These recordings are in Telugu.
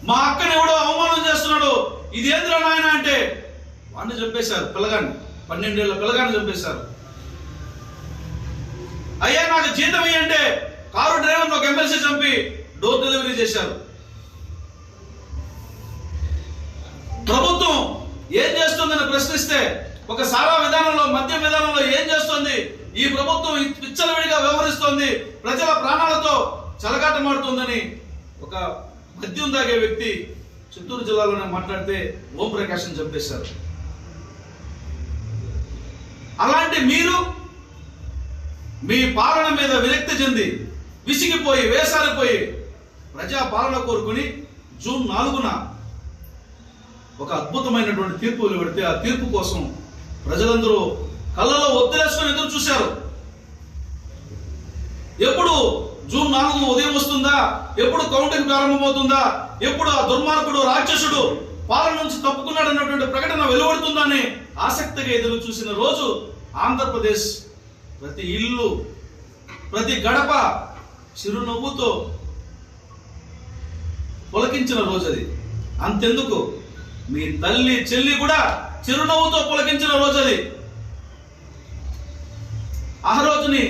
మా అక్కని ఎవడో అవమానం చేస్తున్నాడు, ఇదేంద్రా నాయన అంటే వాడిని చంపేశారు. పిల్లగాన్ని, 12 ఏళ్ల పిల్లగాన్ని చంపేశారు. అయ్యా నాకు జీతం ఇయ్యంటే కారు డ్రైవర్ ఒక ఎమ్మెల్సీ చంపి డోర్ డెలివరీ చేశారు. ప్రభుత్వం ఏం చేస్తుందని ప్రశ్నిస్తే ఒక సారా విధానంలో, మద్యం విధానంలో ఏం చేస్తుంది? ఈ ప్రభుత్వం విచ్చలవిడిగా వ్యవహరిస్తోంది, ప్రజల ప్రాణాలతో చెలగాటమాడుతుందని ఒక మద్యం తాగే వ్యక్తి చిత్తూరు జిల్లాలోనే మాట్లాడితే ఓం ప్రకాశం చంపేశారు. అలాంటి మీరు మీ పాలన మీద విరక్తి చెంది విసిగిపోయి వేసారిపోయి ప్రజా పాలన కోరుకుని జూన్ 4న ఒక అద్భుతమైనటువంటి తీర్పు వెలువడితే ఆ తీర్పు కోసం ప్రజలందరూ కళ్ళలో ఒత్తిలేసుకొని ఎదురు చూశారు. ఎప్పుడు జూన్ 4 ఉదయం వస్తుందా, ఎప్పుడు కౌంటింగ్ ప్రారంభమవుతుందా, ఎప్పుడు ఆ దుర్మార్గుడు రాక్షసుడు పాలన నుంచి తప్పుకున్నాడు అన్నటువంటి ప్రకటన వెలువడుతుందని ఆసక్తిగా ఎదురు చూసిన రోజు ఆంధ్రప్రదేశ్ ప్రతి ఇల్లు, ప్రతి గడప చిరునవ్వుతో పులకించిన రోజు అది. అంతెందుకు మీ తల్లి చెల్లి కూడా చిరునవ్వుతో పులకించిన రోజు అది. ఆ రోజుని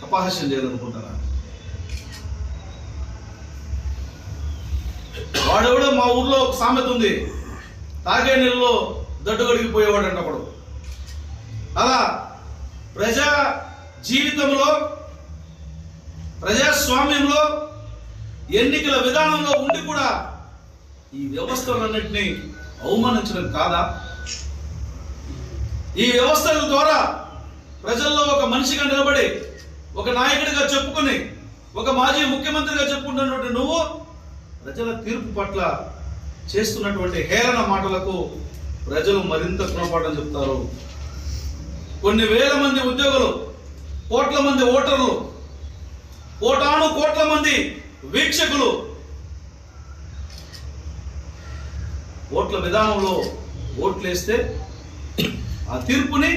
అపహాస్యం చేయాలనుకుంటారా? వాడెవడో మా ఊర్లో ఒక సామెత ఉంది, తాగే నీళ్ళలో దడ్డుగడిగిపోయేవాడు అంటప్పుడు. అలా ప్రజా జీవితంలో, ప్రజాస్వామ్యంలో, ఎన్నికల విధానంలో ఉండి కూడా ఈ వ్యవస్థలన్నింటినీ అవమానించడం కాదా? ఈ వ్యవస్థల ద్వారా ప్రజల్లో ఒక మనిషిగా నిలబడి, ఒక నాయకుడిగా చెప్పుకొని, ఒక మాజీ ముఖ్యమంత్రిగా చెప్పుకుంటున్నటువంటి నువ్వు ప్రజల తీర్పు పట్ల చేస్తున్నటువంటి హేళన మాటలకు ప్రజలు మరింత గుణపాఠం చెప్తారు. కొన్ని వేల మంది ఉద్యోగులు, కోట్ల మంది ఓటర్లు, కోటాను కోట్ల మంది వీక్షకులు ఓట్ల విధానంలో ఓట్లేస్తే ఆ తీర్పుని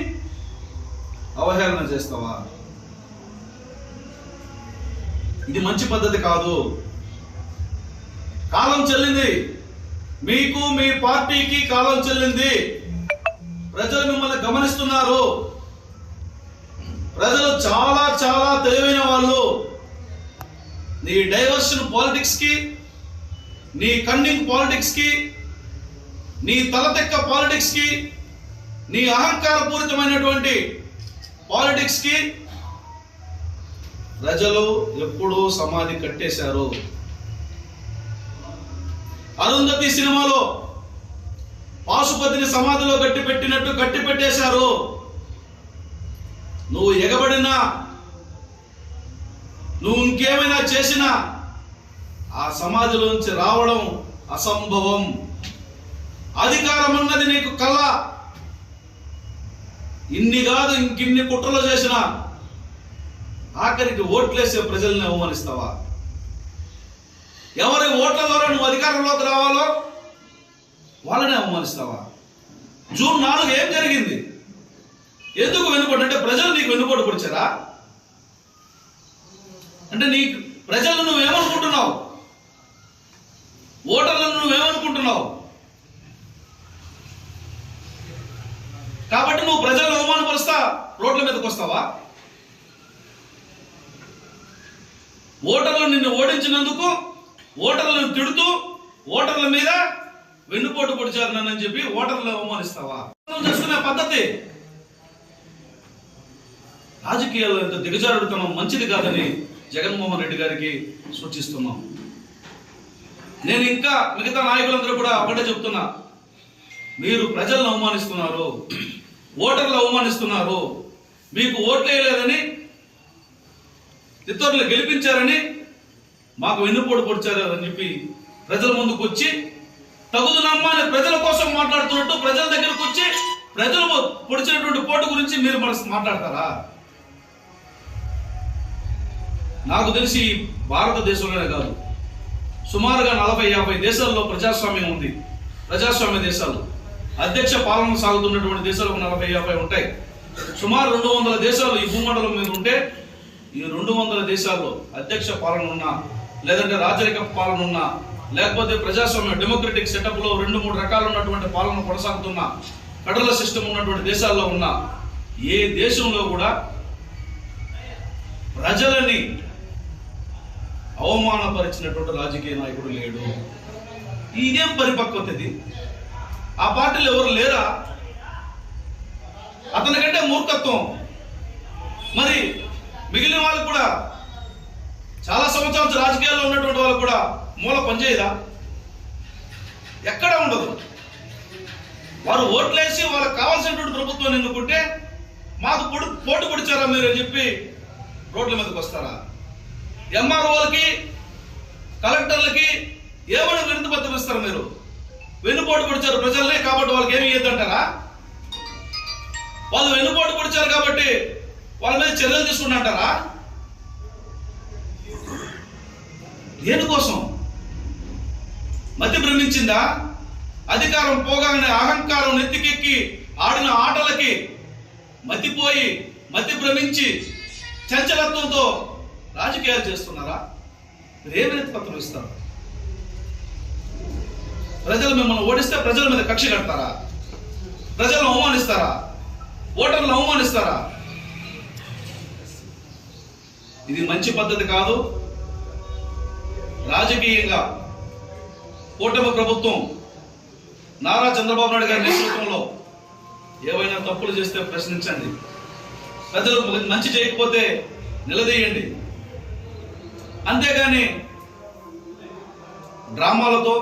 అవహేళన చేస్తావా? ఇది మంచి పద్ధతి కాదు. కాలం చెల్లింది, మీకు మీ పార్టీకి కాలం చెల్లింది. ప్రజలు మిమ్మల్ని గమనిస్తున్నారు. ప్రజలు చాలా చాలా తెలివైన వాళ్ళు. నీ డైవర్షన్ పాలిటిక్స్ కి, నీ కన్నింగ్ పాలిటిక్స్ కి, నీ తలతెక్క పాలిటిక్స్ కి, నీ అహంకారపూరితమైనటువంటి పాలిటిక్స్ కి ప్రజలు ఎప్పుడూ సమాధి కట్టేశారు. అరుంధతి సినిమాలో పాశుపతిని సమాధిలో గట్టి పెట్టినట్టు గట్టి పెట్టేశారు. నువ్వు ఎగబడినా, నువ్వు ఇంకేమైనా చేసినా ఆ సమాధిలోంచి రావడం అసంభవం. అధికారం అన్నది నీకు కళ. ఇన్ని కాదు ఇంకిన్ని కుట్రలు చేసినా ఆఖరికి ఓట్లేసే ప్రజల్ని అవమానిస్తావా? ఎవరి ఓట్ల ద్వారా నువ్వు అధికారంలోకి రావాలో వాళ్ళని అవమానిస్తావా? జూన్ 4 ఏం జరిగింది? ఎందుకు వెనుకోడు అంటే ప్రజలు నీకు వెనుకోడు పొడిచారా? అంటే నీ ప్రజలను నువ్వేమనుకుంటున్నావు? ఓటర్లను నువ్వేమనుకుంటున్నావు? కాబట్టి నువ్వు ప్రజలను అవమానపరుస్తా రోడ్ల మీదకి వస్తావా? ఓటర్లు నిన్ను ఓడించినందుకు ఓటర్లను తిడుతూ ఓటర్ల మీద వెన్నుపోటు పొడిచారు నన్ను చెప్పి ఓటర్లను అవమానిస్తావా? చేసుకునే పద్ధతి రాజకీయాల్లో ఇంత దిగజారుడుతనం మంచిది కాదని జగన్మోహన్ రెడ్డి గారికి సూచిస్తున్నాం. నేను ఇంకా మిగతా నాయకులందరూ కూడా ఒకటే చెప్తున్నా, మీరు ప్రజలను అవమానిస్తున్నారు, ఓటర్లు అవమానిస్తున్నారు. మీకు ఓట్లు వేయలేదని, ఇతరులు గెలిపించారని మాకు వెన్నుపోటు పొడిచారు అని చెప్పి ప్రజల ముందుకు వచ్చి తగుదునమ్మా అని ప్రజల కోసం మాట్లాడుతున్నట్టు ప్రజల దగ్గరకు వచ్చి ప్రజలు పొడిచినటువంటి పోటు గురించి మీరు మాట్లాడతారా? నాకు తెలిసి భారతదేశంలోనే కాదు, సుమారుగా 40-50 దేశాల్లో ప్రజాస్వామ్యం ఉంది. ప్రజాస్వామ్య దేశాలు, అధ్యక్ష పాలన సాగుతున్నటువంటి దేశాలు 40-50 ఉంటాయి. సుమారు 200 దేశాలు ఈ భూమండలం మీద ఉంటే ఈ 200 దేశాల్లో అధ్యక్ష పాలన ఉన్న లేదంటే రాజరిక పాలన ఉన్నా, లేకపోతే ప్రజాస్వామ్య డెమోక్రటిక్ సెటప్ లో 2-3 రకాలు ఉన్నటువంటి పాలన కొనసాగుతున్న ఫెడరల్ సిస్టమ్ ఉన్నటువంటి దేశాల్లో ఉన్న ఏ దేశంలో కూడా ప్రజలని అవమానపరిచినటువంటి రాజకీయ నాయకుడు లేడు. ఇదేం పరిపక్వత ఇది? ఆ పార్టీలు ఎవరు లేరా? అతనికంటే మూర్ఖత్వం. మరి మిగిలిన వాళ్ళు కూడా చాలా సంవత్సరాల రాజకీయాల్లో ఉన్నటువంటి వాళ్ళు కూడా మూల పనిచేయదా? ఎక్కడ ఉండదు. వారు ఓట్లేసి వాళ్ళకి కావాల్సినటువంటి ప్రభుత్వం ఎన్నుకుంటే మాకు పోటు పొడిచారా మీరు అని చెప్పి రోడ్ల మీదకి వస్తారా? ఎంఆర్ఓలకి కలెక్టర్లకి ఏమైనా వినతి పత్రం ఇస్తారు మీరు? వెన్నుపోటు పొడిచారు ప్రజల్ని కాబట్టి వాళ్ళకి ఏమి ఇయ్యద్దంటారా? వాళ్ళు వెన్నుపోటు పొడిచారు కాబట్టి వాళ్ళ మీద చర్యలు తీసుకుంటారా? దేనికోసం? మతి భ్రమించిందా? అధికారం పోగానే అహంకారం నెత్తికెక్కి ఆడిన ఆటలకి మతిపోయి మతి భ్రమించి చంచలత్వంతో రాజకీయాలు చేస్తున్నారా? ఏమైనా పత్రం ఇస్తారు? ప్రజలు మిమ్మల్ని ఓడిస్తే ప్రజల మీద కక్ష కడతారా? ప్రజలను అవమానిస్తారా? ఓటర్లను అవమానిస్తారా? ఇది మంచి పద్ధతి కాదు. రాజకీయంగా కూటమి ప్రభుత్వం నారా చంద్రబాబు నాయుడు గారి నేతృత్వంలో ఏవైనా తప్పులు చేస్తే ప్రశ్నించండి. ప్రజలు మంచి చేయకపోతే నిలదీయండి. అంతేగాని డ్రామాలతో,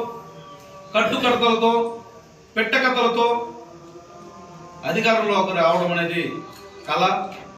కట్టుకడతలతో, పెట్టకథలతో అధికారంలోకి రావడం అనేది కళ.